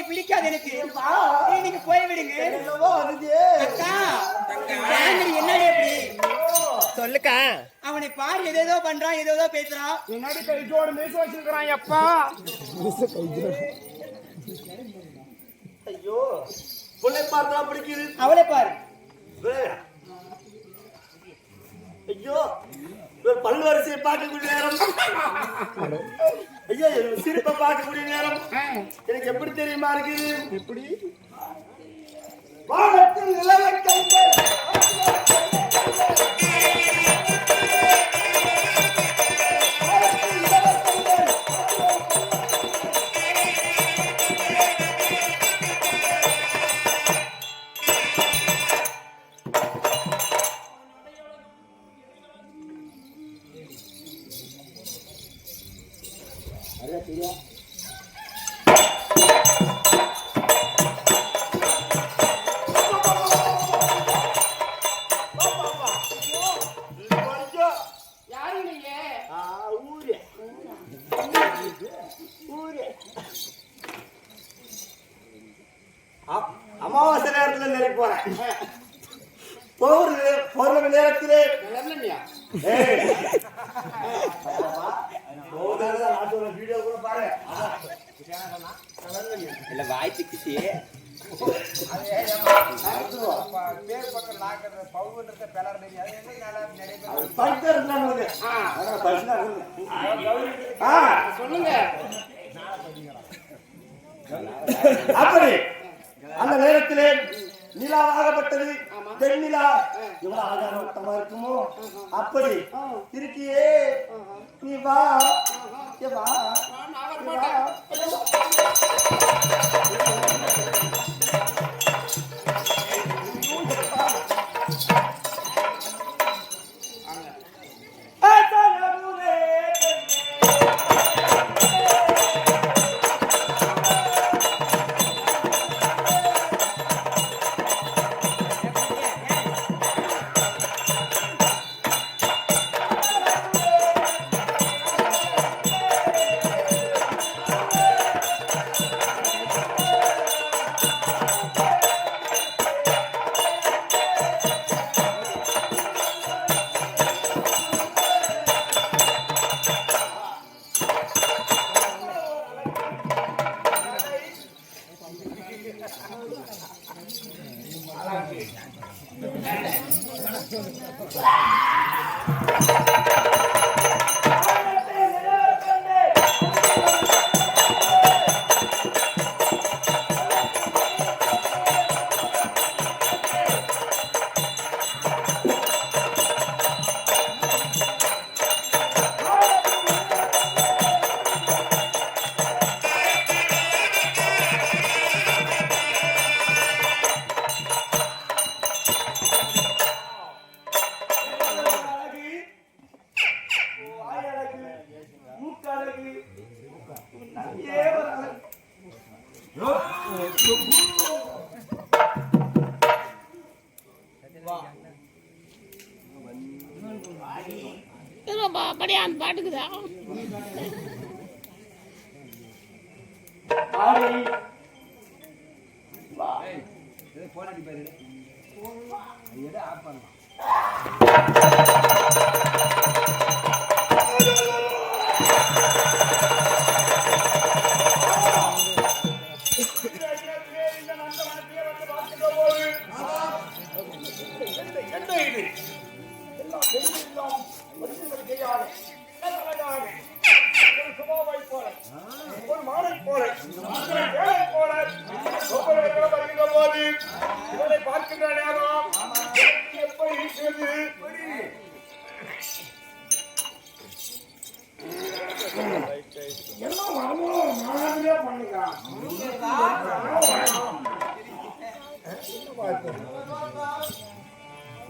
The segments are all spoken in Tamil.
பிடிக்காது எனக்கு. நீங்க போய் விடுங்க. என்னடி எப்படி சொல்லுக்கா? அவனை பாரு, ஏதேதோ பண்றான், ஏதேதோ பேசுறான். முன்னாடி கைஜோடு மீச வச்சிருக்கிறான். எப்பா ஐயோ, பொண்ணை பார்த்தா பிடிக்குது. அவளை பாரு. ஐயோ, பல்லு வரிசையை பார்க்கக்கூடிய நேரம். ஐயோ, சிரிப்பை பார்க்கக்கூடிய நேரம். எனக்கு எப்படி தெரியுமா இருக்குது? எப்படி வானத்தில் நிலவை கண்டேன். அமாவாசை நேரத்தில் நிறைய போறேன். பௌர்ணமி நேரத்திலே வீடியோ கூட பாரு. இல்ல வாய் திக்கிச்சு சொல்லுங்க. அப்படி அந்த நேரத்திலே நிலாவாகப்பட்டது தென்னிலா இவ்வளவு ஆதாரமா இருக்குமோ அப்படி இருக்கியே. நீ வா வா பாட்டுக்குதா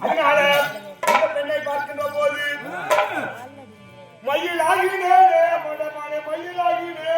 அதனால இந்த பெண்ணை பார்க்கின்ற போது மயிலாகினேனே மனமானே மயிலாகினேனே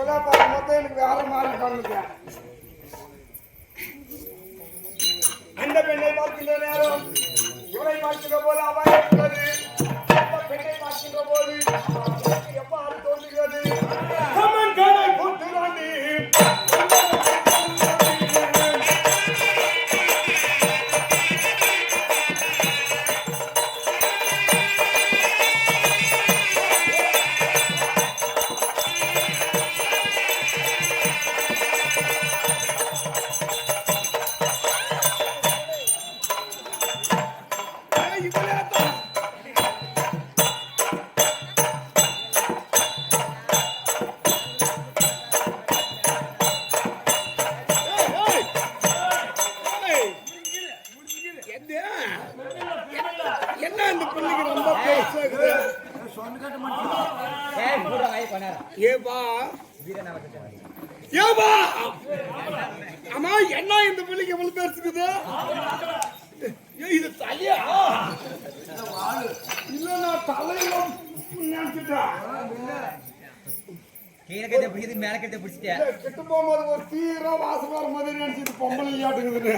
இப்பதான் மொத்தம் எனக்கு வேற மாதிரி பண்ணுங்க. அந்த பெண்ணை பார்க்கின்ற நேரம் இவரை பார்க்கின்ற போது அவன் இருக்கிறது. அந்த பெண்ணை பார்க்கின்ற போது எவ்வாறு தோன்றுகிறது? அவன் கடை போட்டுறாண்டி என்ன இந்த பிள்ளைக்கு ரொம்ப பேசுறது? ஏபா ஏபா அம்மா என்ன இந்த பிள்ளைக்கு எவ்வளவு பேசுக்குது? இது தலையா இல்ல நான் தலையில நினைச்சிட்டேன். கெட்டு போகும்போது ஒரு தீர வாசம் வர மாதிரி நினைச்சிட்டு பொம்பளை ஆட்டுங்குதுன்னு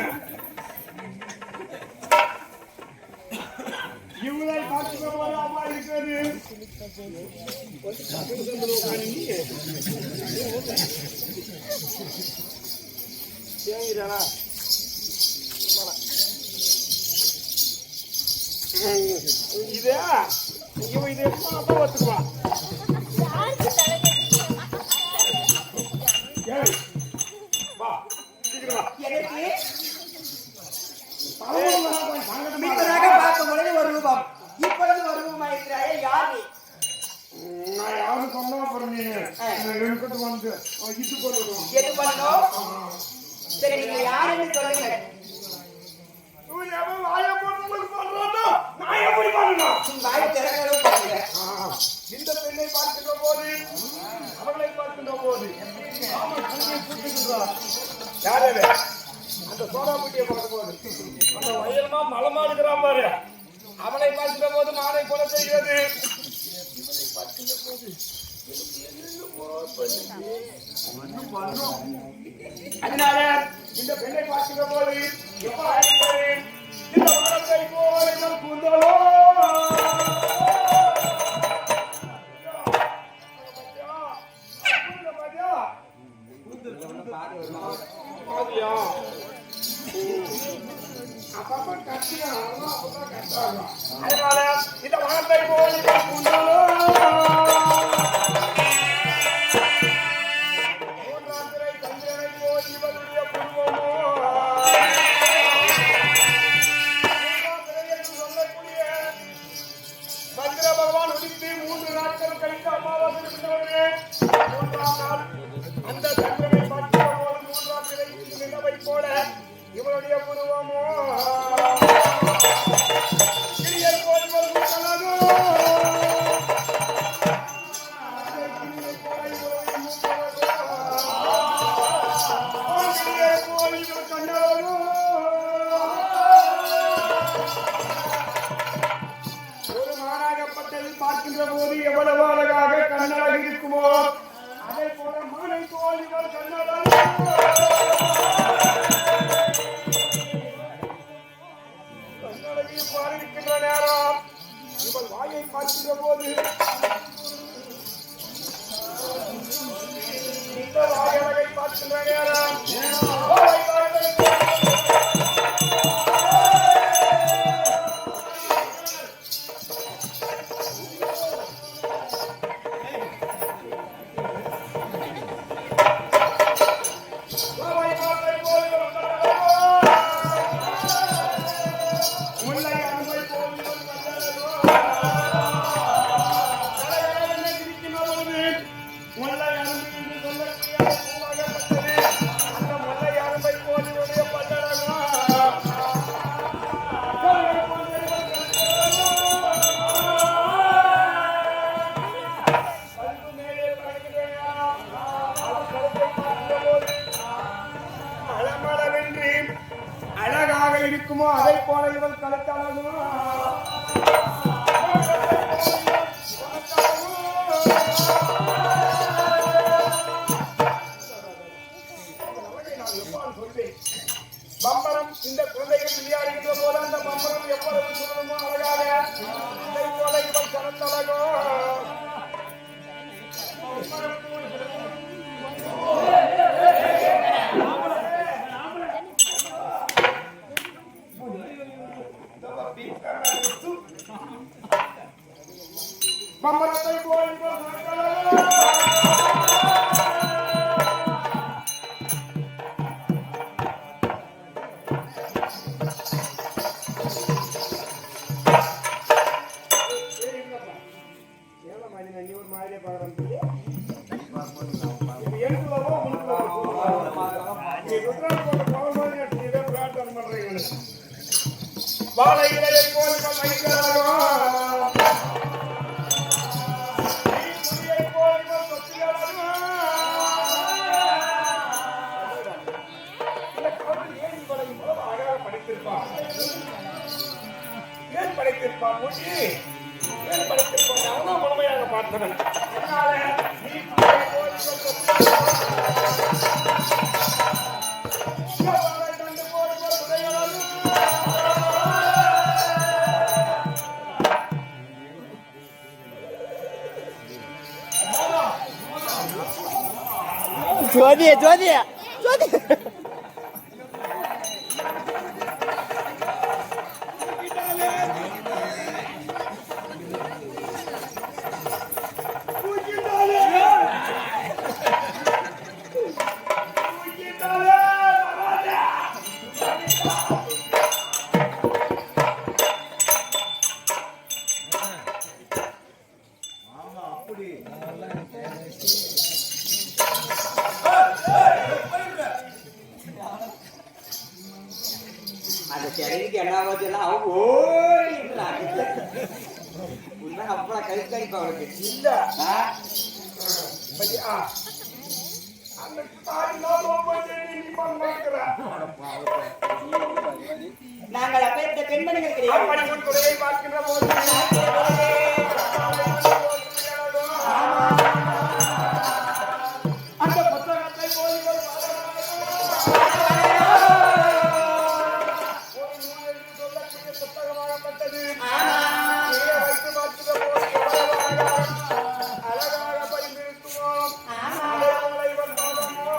இவங்களை பார்த்துக்க போது அம்மா இருக்கிறது. இதே இவன் இது எப்ப ஒத்துக்குவான்? ஒரு ரூபம் இப்பொழுது ஒரு ரூபம் ஆயிருக்கிறாயே யார் நீ? நான் யாரும் சொன்னா அப்புறம் நீ எடுத்துட்டு வந்து இது பண்ணணும். எது பண்ணணும்? சரி நீங்க யாருன்னு சொல்லுங்க. இந்த பெண்ணை பார்க்கின்ற போது அவர்களை பார்க்கின்ற போது யாரு அந்த சோடா குட்டியை பார்க்கும் போது அந்த வயலமா மலமா இருக்கிறான் பாரு, அவனை பார்க்கின்ற போது மானை போல செய்கிறது. அதனால இந்த பெண்ணை பார்க்கின்ற போது இந்த மரத்தை போல கூந்தலோ அதனால இந்த மரத்தை போல கூந்தலோ அந்த சந்திரனை பார்க்கிற போது மூன்றாம் பிறை நிலவை போல இவருடைய புருவமோ ஒரு மானாகப்பட்டது பார்க்கின்ற போது எவ்வளவு அழகாக கண்ணாக இருக்குமோ அதை போல மானை போல் இவர் கண்ணாக பாரிக்கின்ற நேரம் இவள் வாயை பார்க்கின்ற போது இந்த வாயழகை பார்க்கின்ற நேரம் அழகாக இருக்குமோ அதை போல இவள் கலத்தாளமோ வாழை இலையை போல் வைக்கிறாரோ புலியை போல் சொத்தியாரோ இந்த காவல் ஏன் இவ்வளவு அழகாக படைத்திருப்பான் ஏன் படைத்திருப்பான் மூச்சி ஏன் படைத்திருப்பான் அவனும் முழுமையாக பார்த்தவன் அதனால நீ புலியை போல் ஜோதி ஜோதி ஜோதி அந்த செடிக்கு என்ன ஆகுதுன்னா அவ்வளோ கை கணிப்பு அவளுக்கு இல்ல அந்த தாய் நாங்கள் அப்பேற்ற பெண்மணிகள் கிடையாது பார்க்கின்ற போது அந்த புத்தகத்தை போலிகள் புத்தகமாகப்பட்டது வைத்து பார்க்கிற போது அழகாக பரிந்திருக்குவோம் அவளை வந்தாதமோ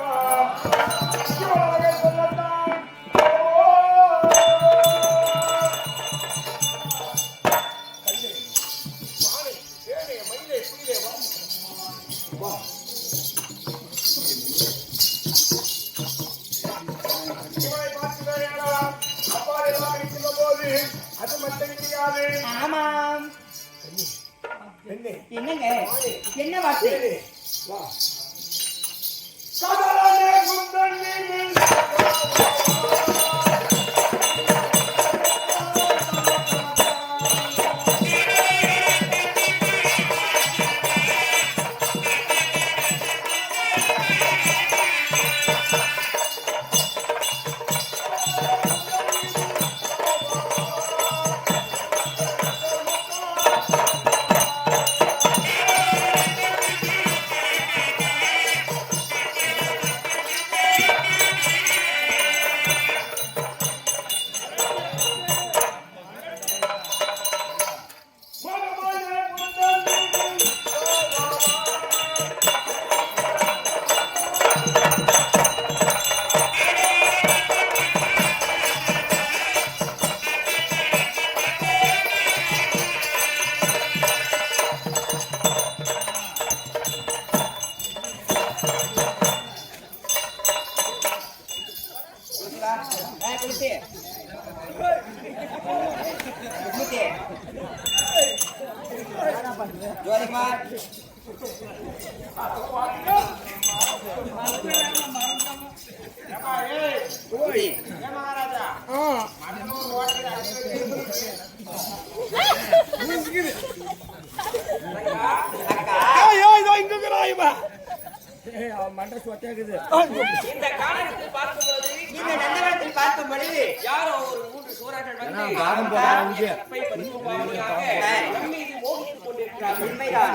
சொல்லத்தான் அது மட்டும் கிடையாது. ஆமாம் என்னங்க என்ன வார்த்தை வா சதரனே குந்தனில் இந்த காலத்தில் பார்க்கும்போது இந்த நந்தவனத்தில் பார்க்கும்போது யாரோ ஒரு 3 சூறாக்கள் வந்து கப்பை பறிக்கும் பாவனையாக நம்மீது மோகித்துக் கொண்டிருக்கிறார்கள். உண்மைதான்.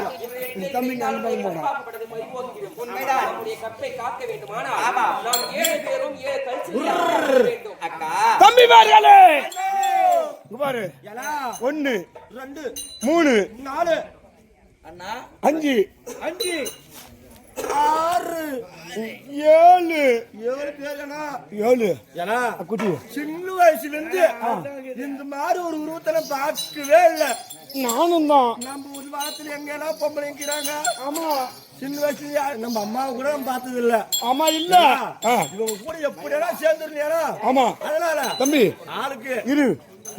உண்மைதான். நம்முடைய கப்பை காக்க வேண்டுமானால் நாம் 7 பேரும் 7 கல்ச்சர் வேண்டும். அக்கா தம்பிமார்களே பாரு 1 2 3 4 அண்ணா 5 6 7 குட்டி சின்ன வயசுல இருந்து இந்த மாதிரி ஒரு உருவத்தை பார்க்கவே இல்லை. நானும் தான். நம்ம ஒரு வாரத்துல எங்கெல்லாம் பொம்பளைங்கிறாங்க. ஆமா சின்ன வயசுல நம்ம அம்மாவை கூட நம்ம பார்த்தது இல்ல. ஆமா இல்ல இவங்க கூட எப்படியெல்லாம் சேர்ந்துருந்தா. ஆமா அதனால தம்பி ஆளுக்கு இரு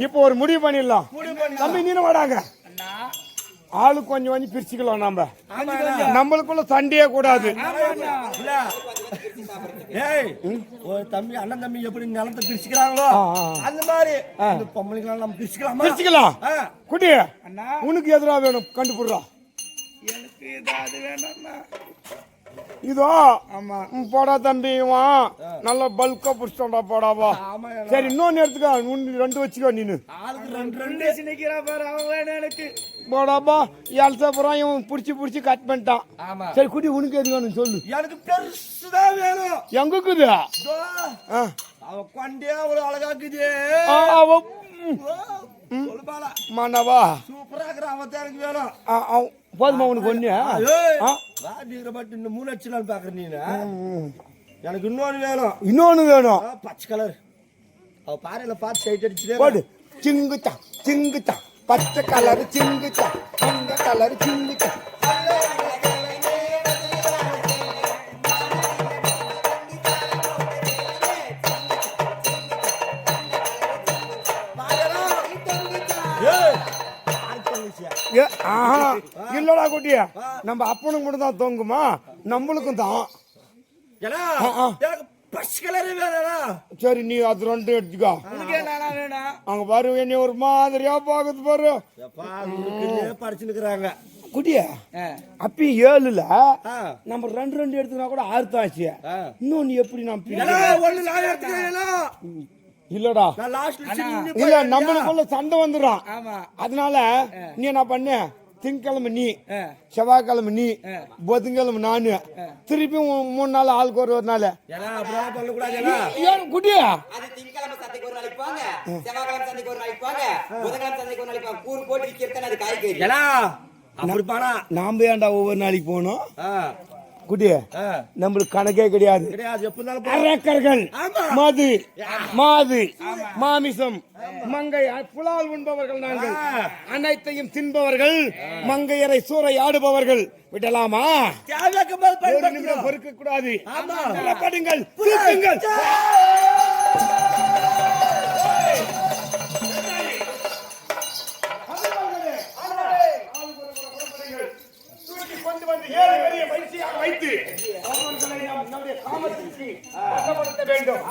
இப்போ ஒரு முடிவு பண்ணிடலாம். தம்பி நீனும் வாடாங்க. அண்ணா ஆளு கொஞ்சம் கொஞ்சம் பிரிச்சுக்கலாம் நம்மளுக்குள்ள சண்டையே கூடாது. ஏய் ஒரு தம்பி அண்ணன் தம்பி எப்படி நிலத்தை பிரிச்சுக்கிறாங்களோ அந்த மாதிரி பொம்பளைங்களாம் நம்ம பிரிச்சுக்கலாம். குட்டி உனக்கு எதிராக வேணும் கண்டுபிடுறா. எனக்கு ஏதாவது வேணும்னா இதோ போடா தம்பி நல்ல பல்கா புடிச்சோண்டா போடாவா. சரி இன்னொன்னு எடுத்துக்கோ, 2 வச்சுக்கோ. நீனு ஆளுக்கு 2 நிக்கிறா பாரு, அவன் வேணும் எனக்கு போடாப்பா. எல்சப்புறம் இவன் புடிச்சு கட் பண்ணிட்டான். சரி குட்டி உனக்கு எது வேணும் சொல்லு. எனக்கு பெருசுதான் வேணும். எங்குக்குது அவ கொண்டே அவ்வளவு அழகாக்குது. மனவா சூப்பரா இருக்கிற அவன் தான் எனக்கு வேணும். போதுமா உனக்கு ஒண்ணு? பட்டு இந்த 3 லட்சம் பாக்குற நீ. எனக்கு இன்னொன்னு வேணும். பச்சை கலர் அவ பாறையில பார்த்து சைட் அடிச்சுட்டே போடு. சிங்குத்தான் பச்சை கலர் சிங்குத்தான் அந்த கலர் சிங்குத்தான். இல்லடா குட்டியா, நம்ம அப்பனுக்கு மட்டும் தான் தொங்குமா, நம்மளுக்கும் தான். சரி நீ அது 2 எடுத்துக்கோ. அங்க பாரு என்ன ஒரு மாதிரியா பாக்குது பாரு. படிச்சுக்கிறாங்க குட்டியா. அப்பயும் 7ல நம்ம 2 எடுத்துனா கூட 6 தான் ஆச்சு. இன்னொன்னு எப்படி இல்லடா இல்ல நம்மளுக்குள்ள சண்டை வந்துடும். அதனால நீ என்ன பண்ண, திங்கக்கிழமை நீ, செவ்வாய்க்கிழமை நீ, புதன்கிழமை நானு, திருப்பி 3 நாள் ஆளுக்கு ஒரு நாள். குட்டியா திங்கக்கிழமை சந்தைக்கு ஒரு நாளைக்கு போங்க, செவ்வாய்க்கிழமை சந்தைக்கு ஒரு நாளைக்கு போங்க, புதன்கிழமை சந்தைக்கு ஒரு நாளைக்கு கூறு போட்டு விற்கிறதுன்னு அது காய்கறி. நாம ஏன்டா ஒவ்வொரு நாளைக்கு போனோம் குட்டிய? நம்மளுக்கு கணக்கே கிடையாது. அரக்கர்கள், மது, மாது, மாமிசம், மங்கை, புலால் உண்பவர்கள் நாங்கள். அனைத்தையும் தின்பவர்கள், மங்கையரை சூறையாடுபவர்கள். விடலாமா? பொறுக்க கூடாது. படுங்கள், தூக்குங்கள். வைத்து அவர்களை நாம் நம்முடைய காமத்திற்கு வசப்படுத்த வேண்டும்.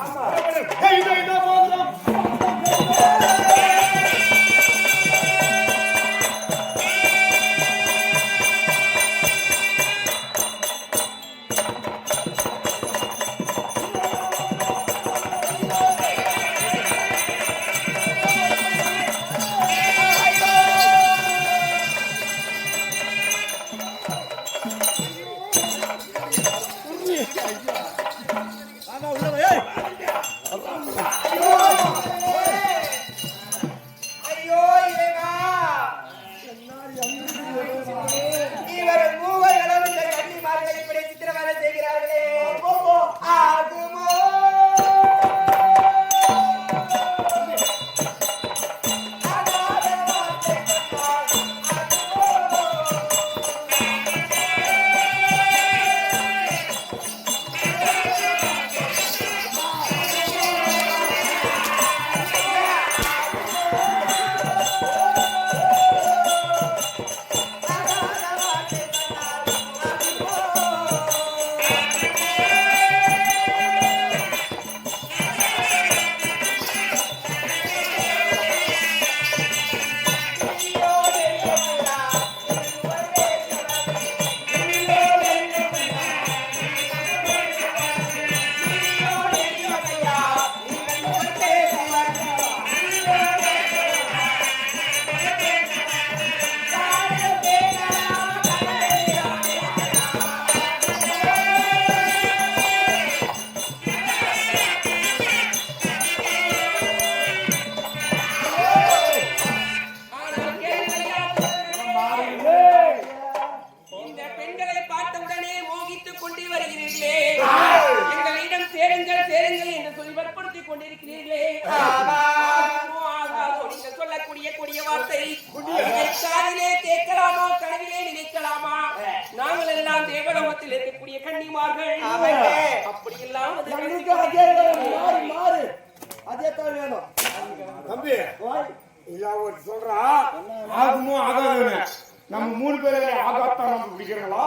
நம்ம 3 பேரை ஆகாத்தான் நம்ம பிடிக்கிறோங்களா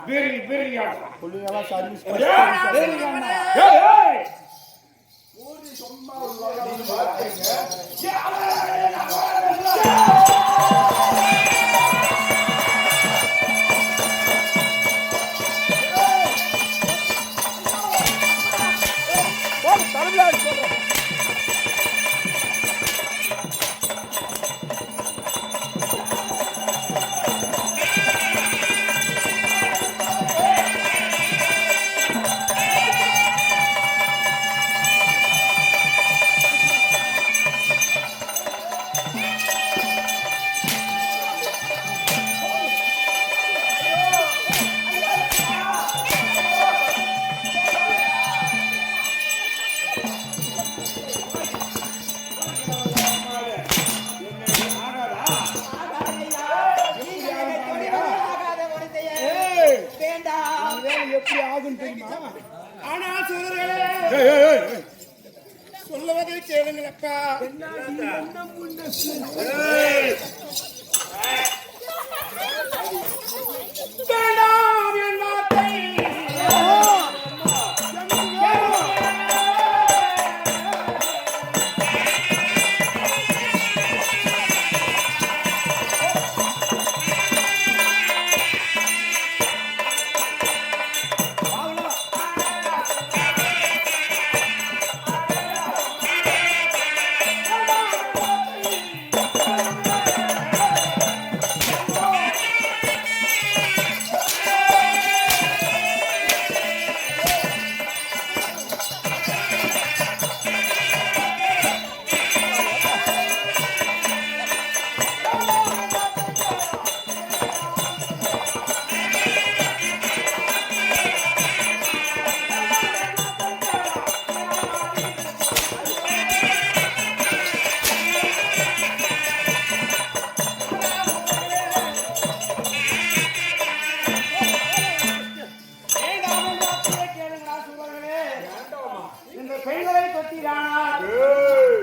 வெரி வெரி ஆட்டம் சொல்லுங்க சர்வீஸ் எப்படி ஆகும் தெரியுமா? ஆனா சொல்லுவதை கேளுங்களப்பா. வேண்டாம் என் வார்த்தை.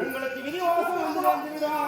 உங்களுக்கு விதிவாசம் வந்து வந்துவிடும்.